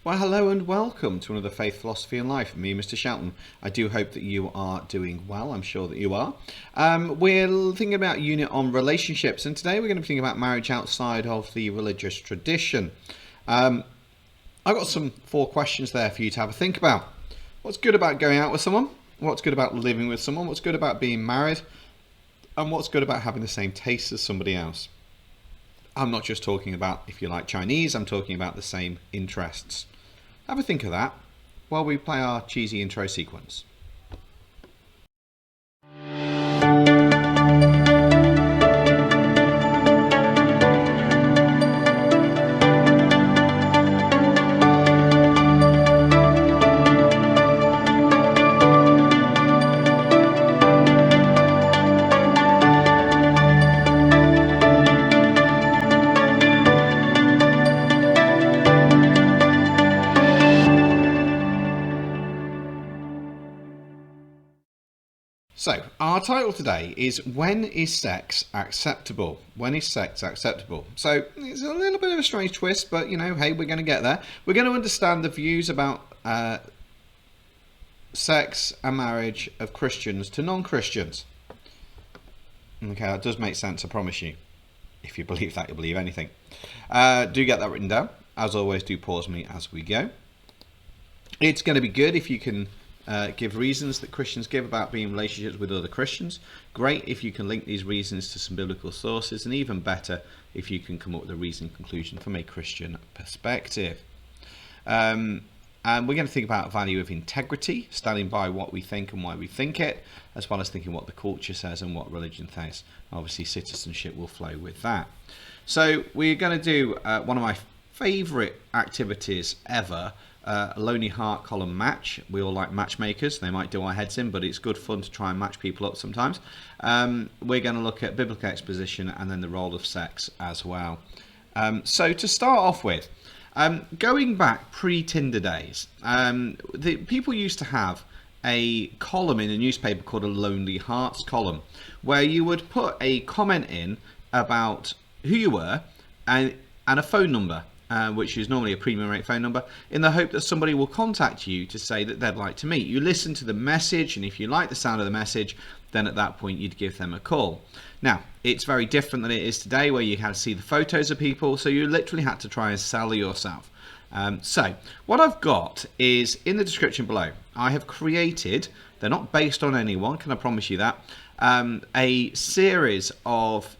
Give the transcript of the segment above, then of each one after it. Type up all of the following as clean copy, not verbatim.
Well, hello and welcome to another Faith, Philosophy and Life. Me, Mr. Shelton. I do hope that you are doing well. I'm sure that you are. We're thinking about a unit on relationships, and today we're going to be thinking about marriage outside of the religious tradition. I've got some 4 questions there for you to have a think about. What's good about going out with someone? What's good about living with someone? What's good about being married? And what's good about having the same taste as somebody else? I'm not just talking about if you like Chinese, I'm talking about the same interests. Have a think of that while we play our cheesy intro sequence. So, our title today is When is Sex Acceptable? When is sex acceptable? So, it's a little bit of a strange twist, but hey, we're going to get there. We're going to understand the views about sex and marriage of Christians to non-Christians. Okay, that does make sense, I promise you. If you believe that, you'll believe anything. Do get that written down. As always, do pause me as we go. It's going to be good if you can give reasons that Christians give about being in relationships with other Christians. Great if you can link these reasons to some biblical sources, and even better if you can come up with a reasoned conclusion from a Christian perspective. And we're going to think about the value of integrity, standing by what we think and why we think it, as well as thinking what the culture says and what religion says. Obviously, citizenship will flow with that. So we're going to do one of my favourite activities ever, a Lonely Heart column match. We all like matchmakers. They might do our heads in, but it's good fun to try and match people up sometimes. We're going to look at biblical exposition and then the role of sex as well. So to start off with, going back pre-Tinder days, the people used to have a column in a newspaper called a Lonely Hearts column, where you would put a comment in about who you were and a phone number. Which is normally a premium rate phone number, in the hope that somebody will contact you to say that they'd like to meet. You listen to the message, and if you like the sound of the message, then at that point you'd give them a call. Now, it's very different than it is today, where you can see the photos of people, so you literally had to try and sell yourself. So, what I've got is, in the description below, I have created, they're not based on anyone, can I promise you that, a series of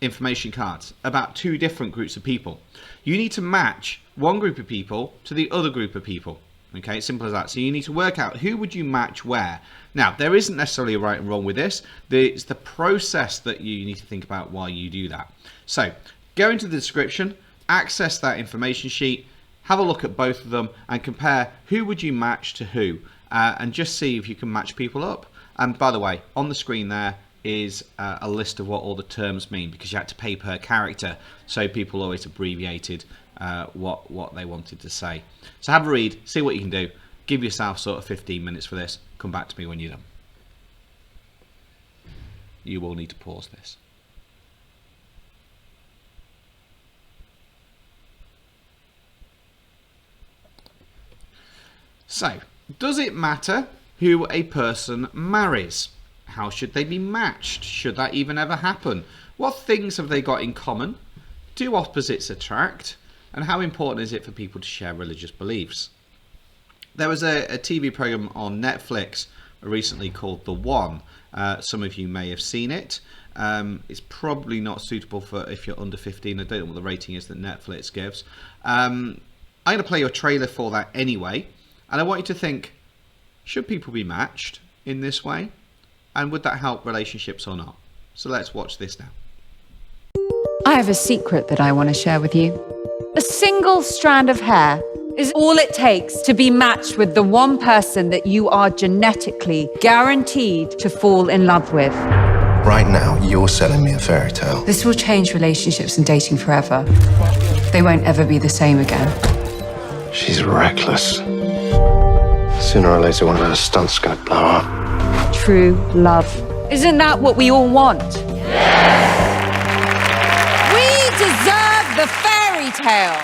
information cards about 2 different groups of people. You need to match one group of people to the other group of people. Okay, simple as that. So you need to work out who would you match where. Now, there isn't necessarily a right and wrong with this. It's the process that you need to think about while you do that. So go into the description, access that information sheet, have a look at both of them and compare who would you match to who, and just see if you can match people up. And by the way, on the screen there is a list of what all the terms mean, because you had to pay per character, so people always abbreviated what they wanted to say. So have a read, see what you can do, give yourself sort of 15 minutes for this, come back to me when you're done. You will need to pause this. So, does it matter who a person marries? How should they be matched? Should that even ever happen? What things have they got in common? Do opposites attract? And how important is it for people to share religious beliefs? There was a TV program on Netflix recently called The One. Some of you may have seen it. It's probably not suitable for if you're under 15. I don't know what the rating is that Netflix gives. I'm going to play your trailer for that anyway. And I want you to think, should people be matched in this way? And would that help relationships or not? So let's watch this now. I have a secret that I want to share with you. A single strand of hair is all it takes to be matched with the one person that you are genetically guaranteed to fall in love with. Right now, you're selling me a fairy tale. This will change relationships and dating forever. They won't ever be the same again. She's reckless. Sooner or later, one of her stunts is going to blow up. True love. Isn't that what we all want? We deserve the fairy tale.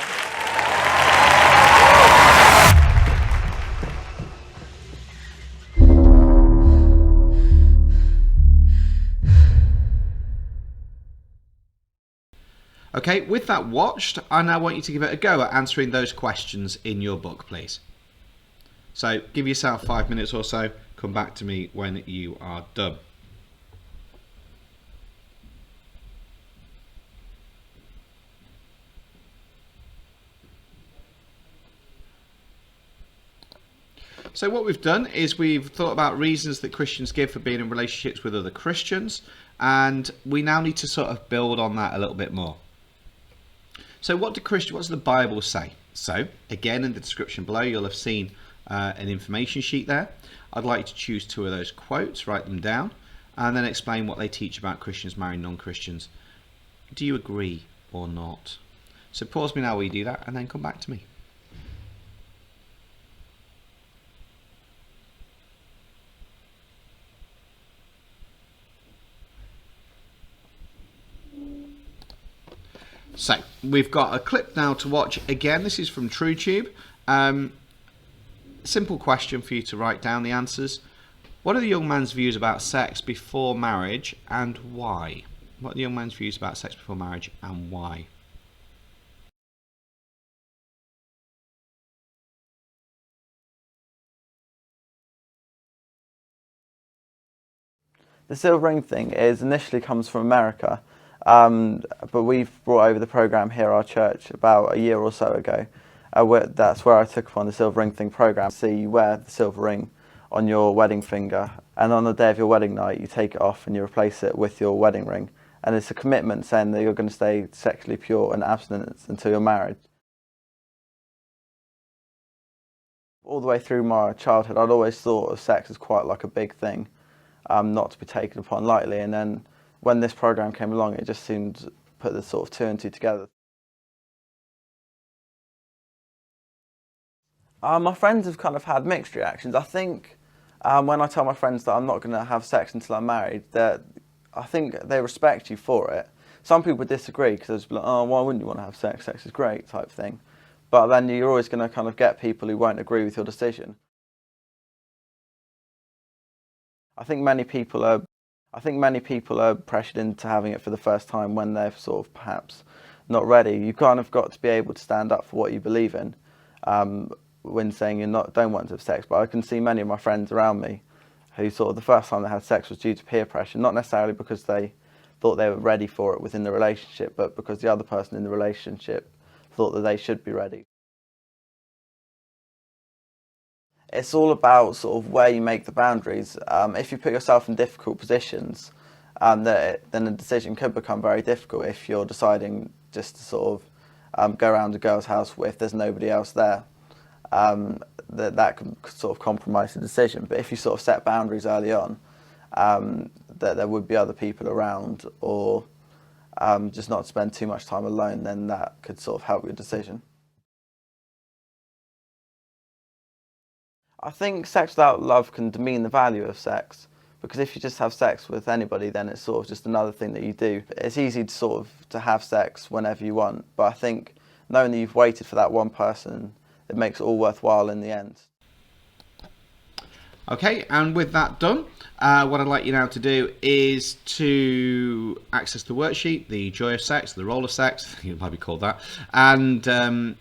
Okay, with that watched, I now want you to give it a go at answering those questions in your book, please. So give yourself 5 minutes or so. Come back to me when you are done. So what we've done is we've thought about reasons that Christians give for being in relationships with other Christians, and we now need to sort of build on that a little bit more. So what does the Bible say? So again, in the description below, you'll have seen an information sheet there. I'd like you to choose 2 of those quotes, write them down, and then explain what they teach about Christians marrying non-Christians. Do you agree or not? So pause me now while you do that, and then come back to me. So we've got a clip now to watch. Again, this is from TrueTube. Simple question for you to write down the answers. What are the young man's views about sex before marriage and why? What are the young man's views about sex before marriage and why? The silver ring thing initially comes from America. But we've brought over the program here at our church about a year or so ago. That's where I took upon the silver ring thing program. So you wear the silver ring on your wedding finger, and on the day of your wedding night you take it off and you replace it with your wedding ring. And it's a commitment saying that you're going to stay sexually pure and abstinent until you're married. All the way through my childhood I'd always thought of sex as quite like a big thing, not to be taken upon lightly, and then when this program came along, it just seemed to put the sort of 2 and 2 together. My friends have kind of had mixed reactions. I think when I tell my friends that I'm not going to have sex until I'm married, that I think they respect you for it. Some people disagree because they're just like, oh, why wouldn't you want to have sex? Sex is great, type thing. But then you're always going to kind of get people who won't agree with your decision. I think many people are pressured into having it for the first time when they're sort of perhaps not ready. You kind of got to be able to stand up for what you believe in when saying don't want to have sex. But I can see many of my friends around me who sort of the first time they had sex was due to peer pressure, not necessarily because they thought they were ready for it within the relationship, but because the other person in the relationship thought that they should be ready. It's all about sort of where you make the boundaries. If you put yourself in difficult positions, then a decision could become very difficult if you're deciding just to sort of go around a girl's house if there's nobody else there. That can sort of compromise the decision. But if you sort of set boundaries early on, that there would be other people around, or just not spend too much time alone, then that could sort of help your decision. I think sex without love can demean the value of sex, because if you just have sex with anybody, then it's sort of just another thing that you do. It's easy to sort of to have sex whenever you want, but I think knowing that you've waited for that one person, it makes it all worthwhile in the end. Okay, and with that done, what I'd like you now to do is to access the worksheet, the joy of sex, the role of sex, it might be called that, and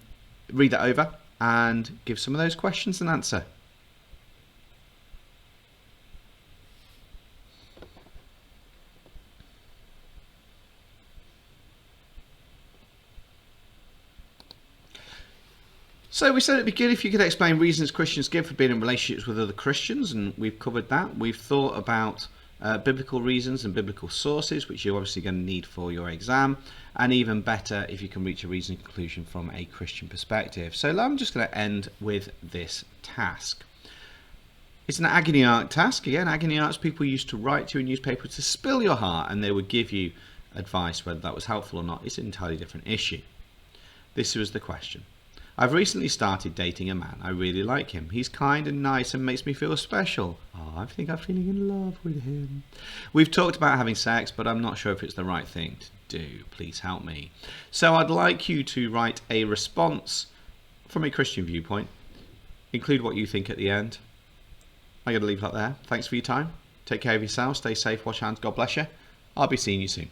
read that over and give some of those questions an answer. So we said it'd be good if you could explain reasons Christians give for being in relationships with other Christians, and we've covered that. We've thought about biblical reasons and biblical sources, which you're obviously going to need for your exam, and even better if you can reach a reasoned conclusion from a Christian perspective. So I'm just going to end with this task. It's an agony aunt task. Again, agony aunts, people used to write to you in newspapers to spill your heart, and they would give you advice. Whether that was helpful or not, it's an entirely different issue. This was the question. I've recently started dating a man. I really like him. He's kind and nice and makes me feel special. Oh, I think I'm feeling in love with him. We've talked about having sex, but I'm not sure if it's the right thing to do. Please help me. So I'd like you to write a response from a Christian viewpoint. Include what you think at the end. I'm going to leave that there. Thanks for your time. Take care of yourself. Stay safe. Wash hands. God bless you. I'll be seeing you soon.